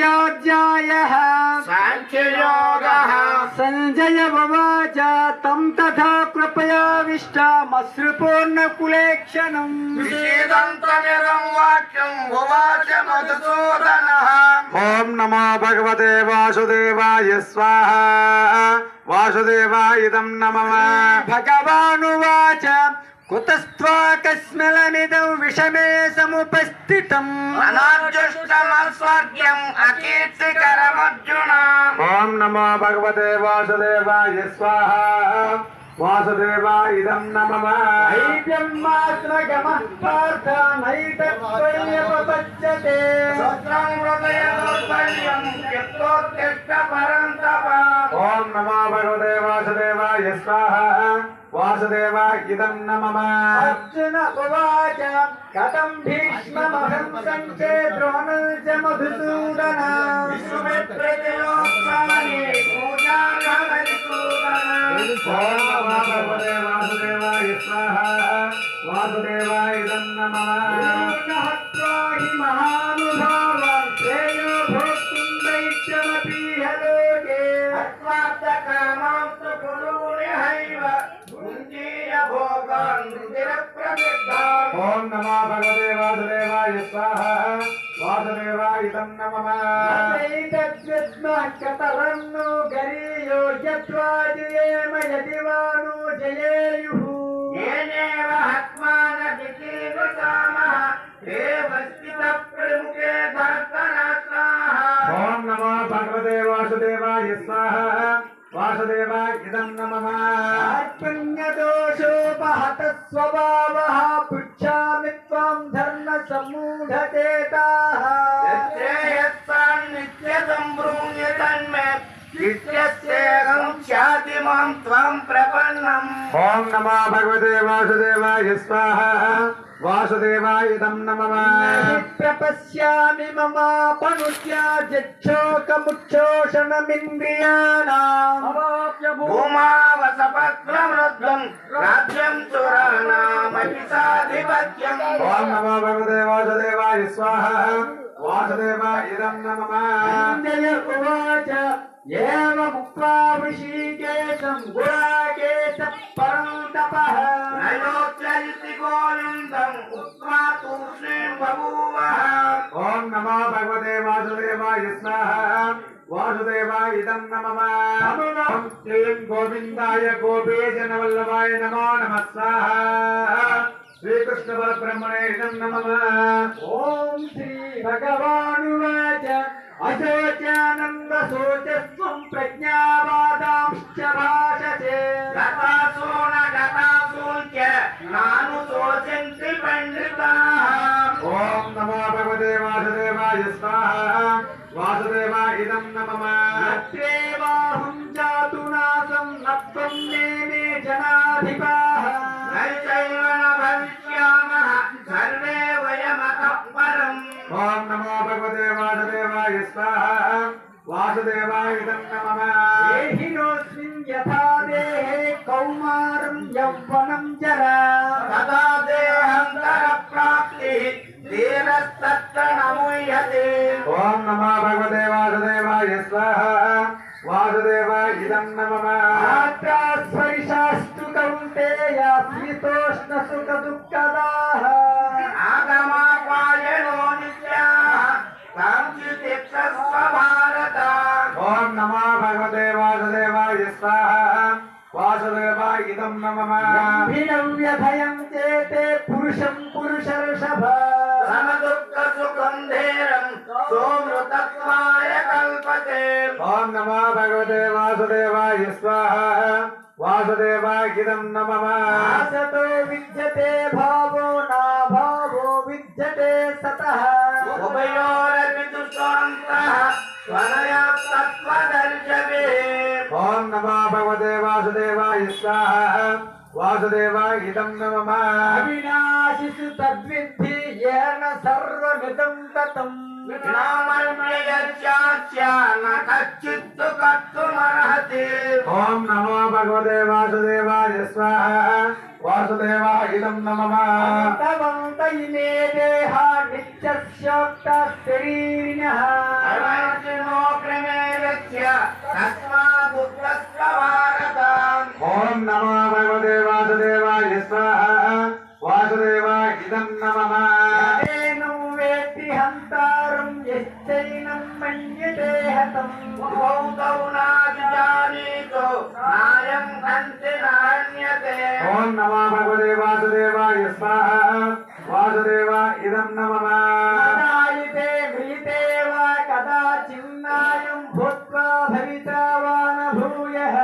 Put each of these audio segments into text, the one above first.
तृतीयोऽध्यायः साङ्ख्ययोगः। संजय उवाच तं तथा कृपयाविष्टामश्रुपूर्णकुलेक्षणम् विषेदन्तमिदं वाक्यम् उवाच मधुसूदनः। ॐ नमो भगवते वासुदेवाय स्वाहा। वासुदेवाय नमः। भगवानुवाच कुतस्त्वाकस्मिलमिदं विषमे समुपस्थितम् अनार्जुष्टमस्वर्ग्यम् अकीर्तिकरमर्जुन। ॐ नमो भगवते वासुदेवाय स्वाहा। वासुदेवाय नमः। नैव्यमात्रगमः पार्थ नैतत्त्वय्यपपच्यते श्रोत्रं हृदयदौर्बल्यं चित्तोत्तिष्ठ परन्तप। ॐ नमो भगवते वासुदेवाय स्वाहा। वासुदेवाय नमः। अर्जुन उवाच कथं भीष्ममहं सङ्ख्ये द्रोणं च मधुसूदन विश्वमित्रयोत्साहे पूजार्हमधुसूदन। ॐ नमो भगवते वासुदेवाय स्वाहा। वासुदेवाय नमः। हत्वा हि महानुभावान् श्रेयो भोक्तुं दैत्यमपीह लोके अत्वार्थकामांस्तु कुरूनिहैव भुञ्जीय भोगान् रुधिरप्रसिद्धान्। ॐ नमो भगवते वासुदेवाय स्वाहा। वासुदेवाय नमः। नैतद्विद्मः कतरन्नो गरीयो यद्वा जयेम यदि वा नो जयेयुः येनेव हत्मानभिकीर्षामः देवस्थितप्रमुखे धर्तराष्ट्राः। ॐ नमो भगवते वासुदेवाय स्वाहा। वासुदेवाय नमः। पुण्यदोषोपहत स्वभावः पृच्छामि त्वां धर्मसम्मूढचेताः यत्सान्नित्यसम्भ्रूम्य तन्मे नित्यस्येकं स्याति मां त्वं प्रपन्नम्। ॐ नमो भगवते वासुदेवाय स्वाहा। वासुदेवाय नमः। प्रपश्यामि ममापनुष्याजच्छोकमुच्छोषणमिन्द्रियाणाम् भूमावसपत्रमृद्धं राज्यं सुराणामपि साधिपत्यम्। ॐ नमो भगवते वासुदेवाय स्वाहा। वासुदेवाय नमः। जय उवाच एवमुक्त्वा वृषीकेशं गुणाकेशः परं तपः नयोच्चरिति गोविन्दम् उक्त्वा तूष्णीं बभूवः। ॐ नमो भगवते वासुदेवाय स्वाहा। वासुदेवाय नमः। ॐ श्रीं गोविन्दाय गोपीजनवल्लभाय नमो नमः स्वाहा। श्रीकृष्ण परब्रह्मणे नमः। ॐ श्री भगवानुवाच अशोचानन्दशोचस्त्वं प्रज्ञावादांश्च भाषसे गतासो न गतासूञ्च नानुशोचन्ति पण्डिताः। ॐ नमो भगवते वासुदेवाय स्वाहा। वासुदेवाय नमः। यत्रेवाहं जातु नासं न त्वं मेने जनाधिपाः नैचैव न भविष्यामः सर्वे वयमतः परम्। ॐ नमो भगवते वासुदेवाय स्वाहा। वासुदेवाय नमः। देहिनोऽस्मिन् यथा देहे कौमारं यौवनं जरा तदा देहान्तरप्राप्तिः धीरस्तत्र न मुह्यते। ॐ नमो भगवते वासुदेवाय स्वाहा। वासुदेवाय नमः। मात्रा स्पर्शास्तु कौन्तेय शीतोष्णसुखदुःखदाः आगमापायनो नित्याः काञ्चितिप्सस्व भारत। ॐ नमो भगवते वासुदेवाय स्वाहा। वासुदेवाय नमः। गम्भीरं व्यथयं चेते पुरुषं पुरुषर्षभ समदुःखसुखं धीरं सोमृतत्वाय कल्पते। ॐ नमो भगवते वासुदेवाय स्वाहा। वासुदेवाय नमः। आसतो विद्यते भावो नाभावो विद्यते सतः उभयोरपि दुष्टान्तः स्वनयस्तत्त्वदर्शवे। ॐ नमो भगवते वासुदेवाय स्वाहा। वासुदेवाय नमः। अविनाशिषु तद्विद्धि येन सर्वमिदं ततम् వినామర్మ్యయస్యాస్య న కచ్చిత్తు కర్తుమర్హతి. ఓం నమో భగవతే వాసుదేవాయ స్వాహా వాసుదేవాయ ఇదం నమః. అంతవంత ఇమే దేహ నిత్యస్యోక్త శరీరిణః. అర్జునో ప్రమేయస్య తస్మాదుత్తస్వ భారత. ఓం నమో భగవతే వాసుదేవాయ స్వాహా వాసుదేవాయ ఇదం నమః. ఏనం వేత్తి హంతారం యశ్చైనం మన్యతే హతం. భౌతౌ నాభిజానీతో నాయం హంతి నాన్యతే. ఓం నమో భగవతే వాసుదేవాయ స్వాహా వాసుదేవాయ ఇదం నమః. కదాయితే వ్రీతే వా కదా చిన్నాయం భూత్వా భవితా వా న భూయః.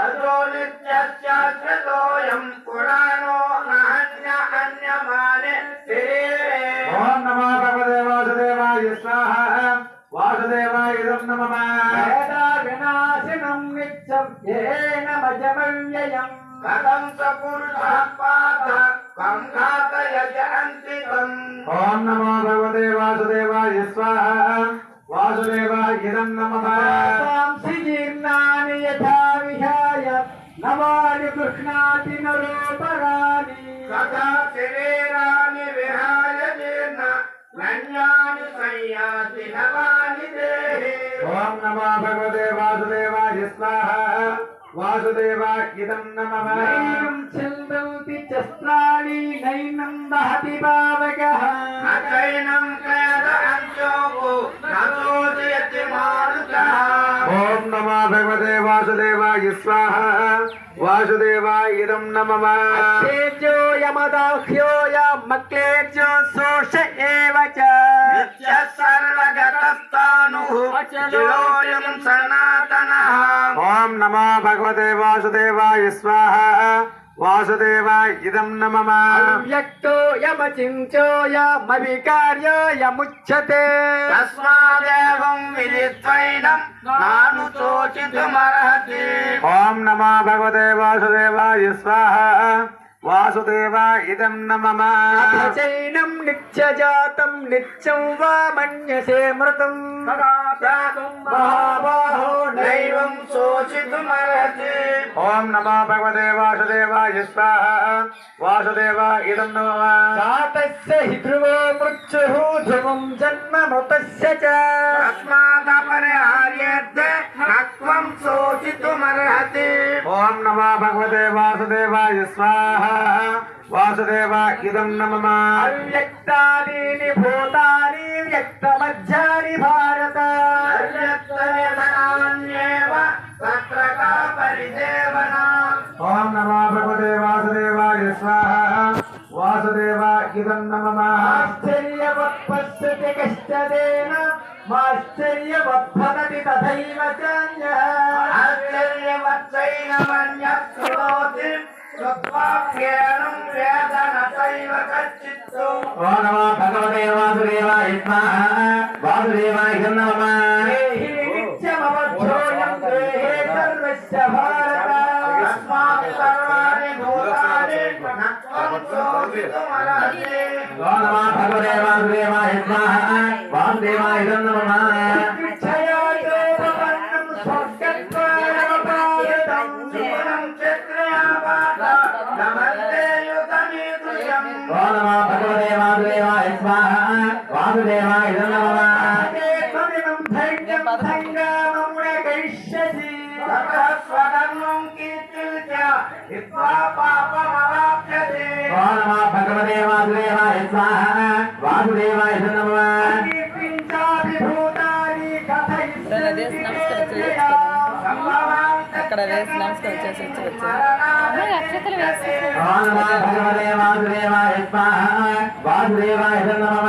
అజో నిత్యస్యాశ్వతోయం పురాణో నహన్య అన్యమానే శరీరే. ఓం నమో భగవతే వాసుదేవాయ స్వాహా వాసుదేవాయ ఇదం నమః. వేదా వినాశనం నిత్యం ఏన మజమవ్యయం. కథం స పురుషః పాత కం ఘాతయత అంతికం. ఓం నమో భగవతే వాసుదేవాయ స్వాహా వాసుదేవాయ ఇదం నమః. వాసాంసి జీర్ణాని యథా విహాయ నవాని గృహ్ణాతి నరోపరాణి. తథా శరీరాణి విహాయ జీర్ణ నన్యాని సంయాతి నవాని దేహే. ఓం నమో భగవతే వాసుదేవాయ స్వాహా వాసుదేవాయ ఇదం నమః. నైనం ఛందంతి శస్త్రాణి నైనం దహతి పావకః. నచైనం క్లేద అంశోభో నచోదయతి మారుతః. ఓం నమో భగవతే వాసుదేవాయ స్వాహా వాసుదేవాయ ఇదం నమః. తేజో యమదాహ్యోయ మక్లేజో శోష ఏవ చ. నిత్య సర్వగతస్థానుః చిలోయం సనాతనః. ఓం నమో భగవతే వాసుదేవాయ స్వాహా వాసుదేవాయ ఇదం నమః. వ్యక్తో యమచించో యమవికార్యో యముచ్యతే. తస్మాదేవం విదిత్వైనం నాను శోచితుమర్హతి. ఓం నమో భగవతే వాసుదేవాయ స్వాహా వాసుదేవాయ ఇదం నమః. చైనం నిత్యజాతం నిత్యం వా మన్యసే మృతం. మహాబాహో నైవం శోచితుమర్హతి. ఓం నమో భగవతే వాసుదేవాయ స్వాహా వాసుదేవాయ ఇదం నమః. జాతస్య హి ధ్రువో మృత్యుః ధ్రువం జన్మ మృతస్య చ. తస్మాదపరిహార్యేత్తే నత్వం శోచితుమర్హతి. ఓం నమో భగవతే వాసుదేవాయ స్వాహా వాసుదేవాయ ఇదం నమః. అవ్యక్తాదీని భూతాని వ్యక్తమధ్యాని భారత. అవ్యక్తనిధనాన్యేవ తత్ర కా పరిదేవనా. ఓం నమో భగవతే వాసుదేవాయ స్వాహా వాసుదేవాయ ఇదం నమః. ఆశ్చర్యవత్ పశ్యతి కశ్చదేన మాశ్చర్యవద్భవతి తథైవ చాన్యః. ఆశ్చర్యవచ్చైనమన్యః శృణోతి శ్రుత్వాప్యేనం వేద న చైవ కచ్చిత్తు. ఓం నమో భగవతే వాసుదేవాయ స్వాహా వాసుదేవాయ ఇదం నమః. దేహి నిత్యమవధ్యోయం దేహే సర్వస్య భారత. తస్మాత్ సర్వాణి భూతాని నత్వం శోచితుమర్హతి. ఓం నమో భగవతే వాసుదేవాయ స్వాహా వాసుదేవాయ ఇదం నమః. క్షయాయోపపన్నం స్వర్గద్వారమపాయతం. శుభ్రం క్షత్రియాపాత నమస్తే యుతమీదృశం. ఓం నమో భగవతే వాసుదేవాయ స్వాహా వాసుదేవాయ ఇదం నమః. త్వమిమం ధైర్యం సంగ్రామం న కరిష్యసి. తతః స్వధర్మం కీర్తించ హిత్వా పాపమవాప్స్యతి. ఓం నమో భగవతే వాసుదేవాయ స్వాహా వాసుదేవాయ ఇదం నమః. కీర్తించాభిభూతాని కథయిష్యంతి కేభ్యః. అక్కడ వేసి నమస్కారం చేసి అక్షతలు వేసి ఓం నమో భగవతే వాసుదేవాయ స్వాహా వాసుదేవాయ ఇదం నమః.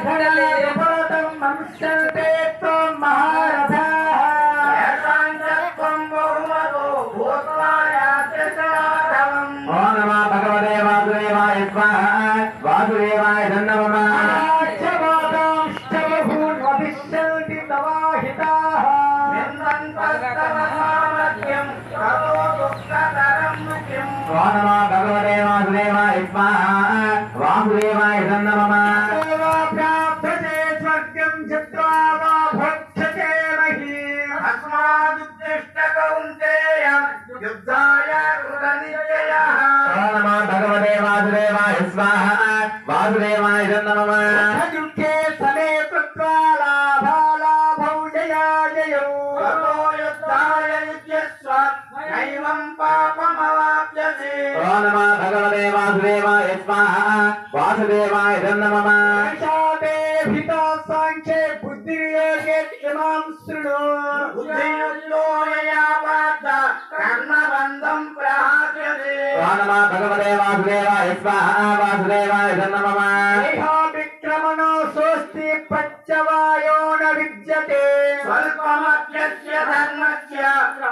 ధనాధిపతం మంస్యంతే త్వం మహారథాః. ఏకాంతత్వం బహుమతో భూత్వా యాతి సాధవం. ఓం నమో భగవతే వాసుదేవాయ స్వాహా వాసుదేవాయ ఇదం నమః. రాజ్యవాదాంశ్చ బహూన్వభిష్యంతి తవాహితాః. నిందంతస్తవ సామర్థ్యం తతో దుఃఖతరం ముఖ్యం. ఓం నమో భగవతే వాసుదేవాయ స్వాహా వాసుదేవాయ ఇదం నమః. సేవాప్రాప్యతే స్వర్గం చ वासुदेवाय नमः युद्धे समे कृत्वा लाभालाभौ जयाजयौ ततो युद्धाय युज्यस्व नैवं पापमवाप्स्यसि ॐ नमः भगवते वासुदेवाय स्वाहा वासुदेवाय नमः शापे भिता साङ्ख्ये बुद्धियोगे इमां शृणु बुद्धियुक्तो यया पार्थ कर्मबन्धं प्रहास्यति ॐ नमः भगवते वासुदेवाय स्वाहा वासुदेवाय नमः देहा विक्रमणो स्वस्ति पच्चवायो न विद्यते स्वल्पमप्यस्य धर्मस्य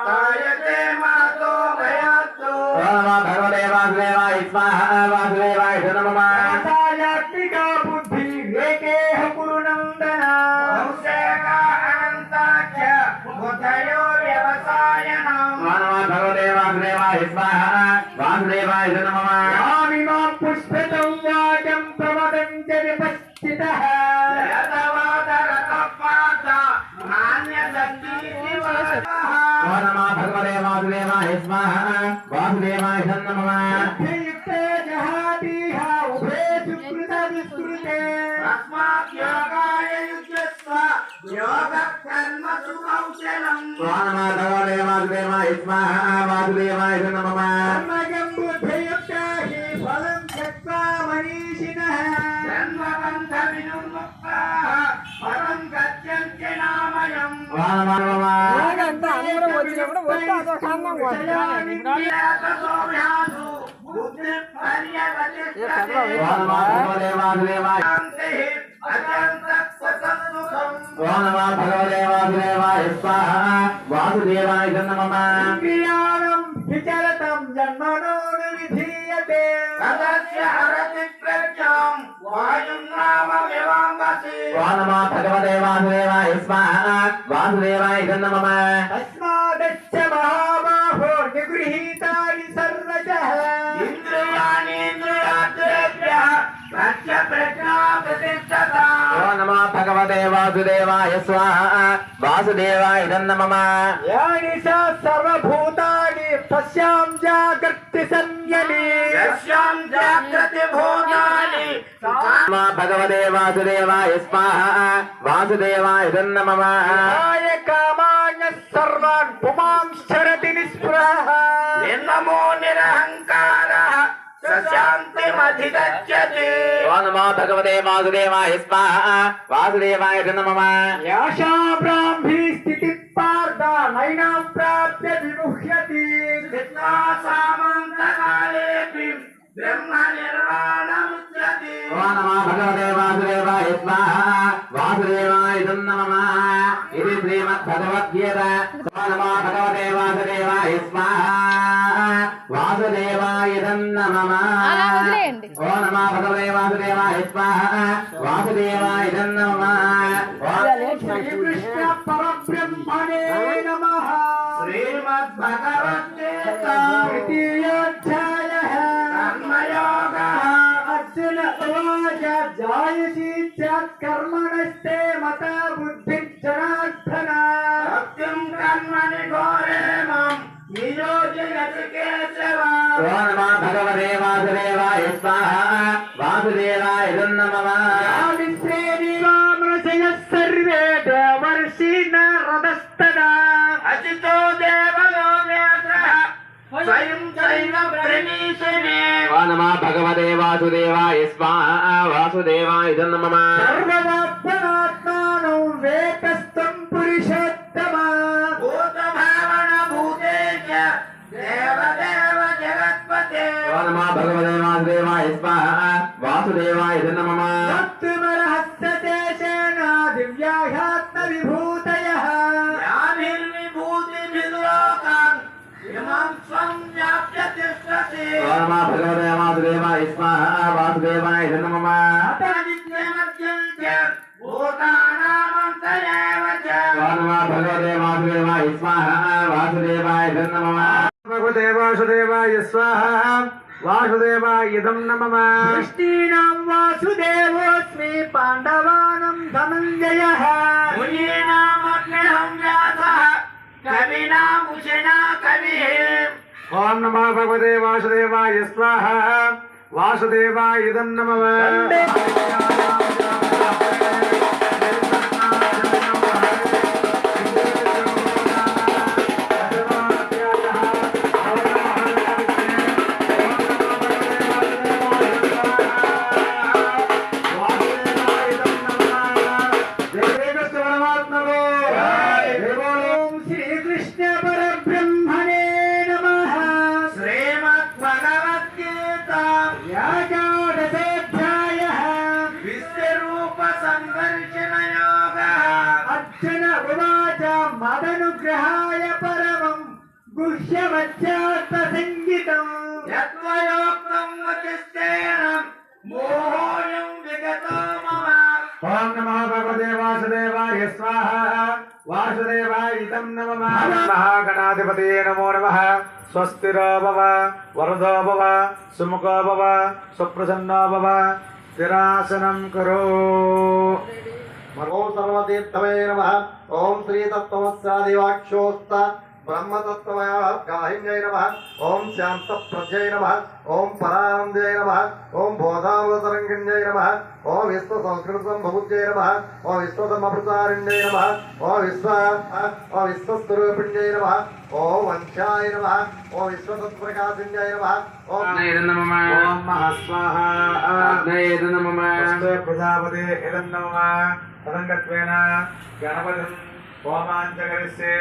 कायते मातो भयात्सु ॐ नमः भगवते वासुदेवाय स्वाहा वासुदेवाय नमः सायात्मिका बुद्धि एकेह कुरुनन्दन बहुशेका अनन्ताख्य बुद्धयो व्यवसायनम् ॐ नमः भगवते वासुदेवाय स्वाहा वासुदेवाय नमः यामिमां पुष्पितं वाचं प्रवदन्ति विपश्चितः ॐ नमः भगवते वासुदेवाय स्वाहा वासुदेवाय नमः युक्ते जहातीह उभे सुकृत विस्तृते ॐ नमः भगवते वासुदेवाय स्वाहा वासुदेवाय नमः कर्मजं बुद्धियुक्ता हि फलं त्यक्त्वा मनीषिणः ॐ नमः అలాగంతా అందరం వచ్చినప్పుడు వస్తే అదొక ఆనందం పోతుంది. ॐ नमः भगवते वासुदेवाय ॐ नमः भगवते वासुदेवाय स्वाहा वासुदेवाय नमः क्रियाणं विचरतं जन्मनो न विधीयते ॐ नमः भगवते वासुदेवाय स्वाहा वासुदेवाय नमः तस्मादच्च महाबाहो निगृहीतानि सर्वशः ॐ नमः भगवते वासुदेवाय स्वाहा वासुदेवाय नमः यानि स सर्वभूतानि तस्यां जागर्ति संयमी नमः भगवते वासुदेवाय स्वाहा वासुदेवाय नमः काय कामान्यः सर्वान् पुमांश्चरति निःस्पृहः निर्ममो निरहङ्कारः शान्तिमधिगच्छति ॐ नमः भगवते वासुदेवाय स्वाहा वासुदेवाय नमः याशा ब्राह्मी स्थितिः पार्थ नैनां प्राप्य विमुह्यति सामन्तकालेऽपि ब्रह्मनिर्वाणमुच्यते ॐ नमः भगवते वासुदेवाय स्वाहा वासुदेवाय नमः इति श्रीमद्भगवद्गीता ॐ नमः भगवते वासुदेवाय स्वाहा वासुदेवाय नमः అలా వదిలేయండి. ॐ नमः भगवते वासुदेवाय स्वाहा वासुदेवाय नमः श्रीकृष्ण परब्रह्मणे नमः श्रीमद्भगवद्गीता तृतीयोऽध्यायः कर्मयोगः अर्जुन उवाच जायसी चेत् कर्मणस्ते मता बुद्धिर्जनार्दन भक्तिं कर्मणि घोरे मां नियोजयति केशव ॐ नमः भगवते वासुदेवाय स्वाहा वासुदेवाय नमः श्रेणिवामृषयः सर्वे देवर्षि नारदस्तदा अचितो देवलो व्याघ्रः स्वयं चैव प्रणीषिणे ॐ नमः भगवते वासुदेवाय स्वाहा वासुदेवाय नमः सर्वमात्मनात्मानो वेकस्तं पुरुषोत्तमा भूतभावनभूतेश देवदेव जगत्पते ॐ नमः भगवते वासुदेवाय स्वाहा वासुदेवाय नमः भक्तिमर्हस्य शेषेण दिव्याह्यात्मविभूतयः याभिर्विभूतिभिर्लोकान् इमं स्वं व्याप्य तिष्ठति ॐ नमः भगवते वासुदेवाय स्वाहा वासुदेवाय नमः नित्यमद्यं च भूतानामन्तरेव च ॐ नमः भगवते वासुदेवाय स्वाहा वासुदेवाय नमः भगवते वासुदेवाय स्वाहा वासुदेवाय नमः कृष्णीनां वासुदेवोऽस्मि पाण्डवानां धनञ्जयः मुनीनामग्निहं व्यासः कविनामुषिणा कविः ॐ नमः भगवते वासुदेवाय स्वाहा వాసుదేవాయ ఇదం నమః ఓం శ్రీకృష్ణ పరబ్రహ్మణే నమః. శ్రీమద్భగవద్గీత యాగాదశోధ్యాయః. విశ్వరూప సందర్శన యోగః అర్జున ఉవాచ మదనుగ్రహాయ పరమం గుహ్యమధ్యాత్మ సంగీతం. యత్వయోక్తం వచిస్తేన మోహోయం విగతో మమ ఓం నమో భగవతే వాసుదేవాయ స్వాహ వాసుదేవాయ ఇదం నమః మహాగణాధిపతయే నమో నమః స్వస్తిరో భవ వరదో భవ సుముఖో భవ సుప్రసన్నో భవ స్థిరాసనం కరో ఓం సర్వతీర్థమే నమః. ఓం శ్రీతత్వమస్యాదివాక్షోస్త బ్రహ్మతత్వగాహిన్యై నమః. ఓం శాంతప్రజ్ఞై నమః. ఓం పరానందై నమః. ఓం బోధామృతరంగిణ్యై నమః. ఓం విశ్వసంస్కృతసంభుజ్యై నమః. ఓం విశ్వధర్మప్రచారిణ్యై నమః. ఓం విశ్వస్వరూపిణ్యై నమః. ఓం వంశాయ నమః. ఓం విశ్వతత్ప్రకాశిన్యై నమః. ఓం ఓం మహాస్వాహ ప్రజాపతే ఇదం నమః తదంగత్వేన గణపతిం హోమాంచకరిష్యే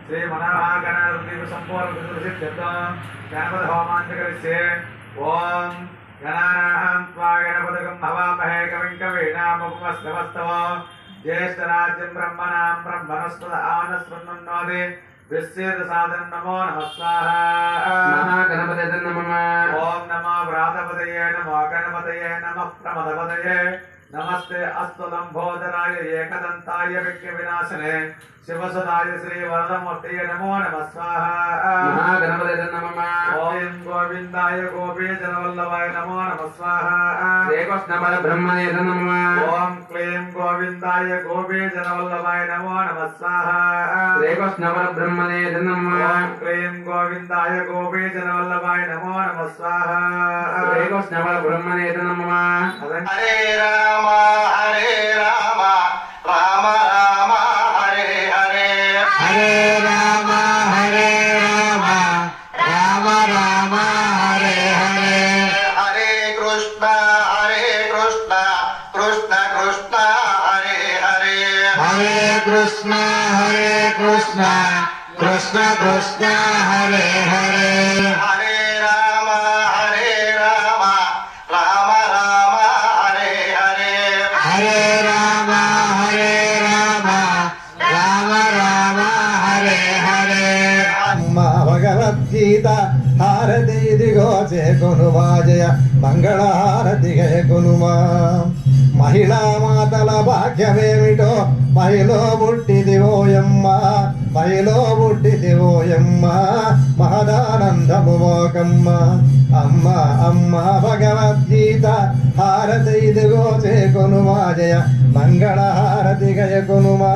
శ్రీ మనోహరగణపతి సంపూర్ణ గణపతి హోమాంచకరిష్యే ఓం గణానాహం త్వా గణపతిగం హవామహే కవిం కవీనాముపమస్తవస్తవ జ్యేష్ఠరాజ్యం బ్రహ్మణాం బ్రహ్మణస్పద ఆనస్పన్నోది విశ్వేద సాధనం నమో నమః స్వాహా ఓం నమో వ్రాతపదయే నమో గణపతయే నమః ప్రమదపదయే నమస్తే అస్తు లంబోదరాయ ఏకదంతాయ విఘ్న వినాశనే శివసుదాయ శ్రీ వరదమూర్తయే నమో నమః స్వాహా ఓం గోవిందాయ గోపీజనవల్లభాయ నమో నమః స్వాహా ఓం క్లీం గోవిందాయ గోపీజనవల్లభాయ నమో నమః స్వాహా ఓం క్లీం గోవిందాయ గోపీజనవల్లభాయ నమో నమః స్వాహా హరే రామ హరే రామ రామ రామ హరే హరే హరే రామ హరే రామ రామ రామ హరే హరే హరే కృష్ణ కృష్ణ కృష్ణ హరే హరే హరే కృష్ణ కృష్ణ కృష్ణ హరే హరే హరే రామ రామ రామ హరే హరే హరే రామ రామ రామ హరే హరే అమ్మ భగవద్గీత హారతి ఇదిగో చేకొనుమా జయ మంగళహారతి కొనుమా మహిళా మాతల భాగ్యమేమిటో మహిళ పుట్టిదివోయమ్మ మహిళ పుట్టిదివోయమ్మ మహదానందము మోకమ్మ అమ్మ అమ్మ భగవద్గీత హారతి ఇదిగో చేకొనుమా జయ మంగళహారతి కొనుమా